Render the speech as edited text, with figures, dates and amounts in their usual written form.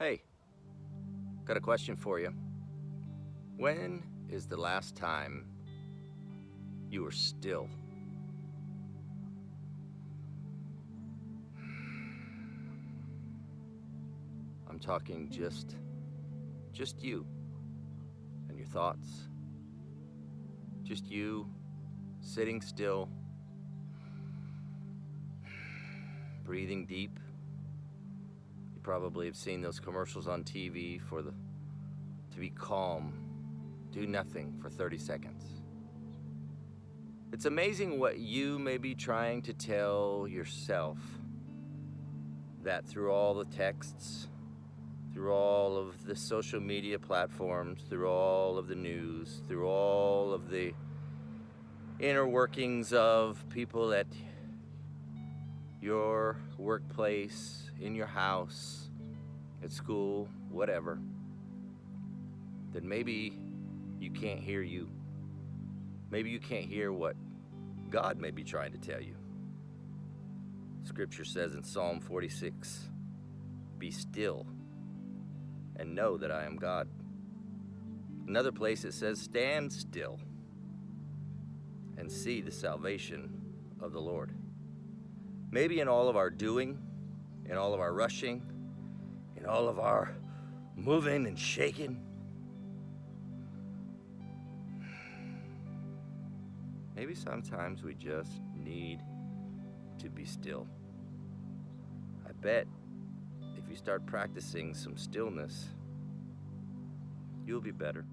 Hey, got a question for you. When is the last time you were still? I'm talking just you and your thoughts. Just you sitting still, breathing deep. You probably have seen those commercials on TV to be calm, do nothing for 30 seconds. It's amazing what you may be trying to tell yourself, that through all the texts, through all of the social media platforms, through all of the news, through all of the inner workings of people at your workplace, in your house, at school, whatever, that maybe you can't hear you. Maybe you can't hear what God may be trying to tell you. Scripture says in Psalm 46, "Be still and know that I am God." Another place it says, "Stand still and see the salvation of the Lord." Maybe in all of our doing, in all of our rushing, in all of our moving and shaking, maybe sometimes we just need to be still. I bet if you start practicing some stillness, you'll be better.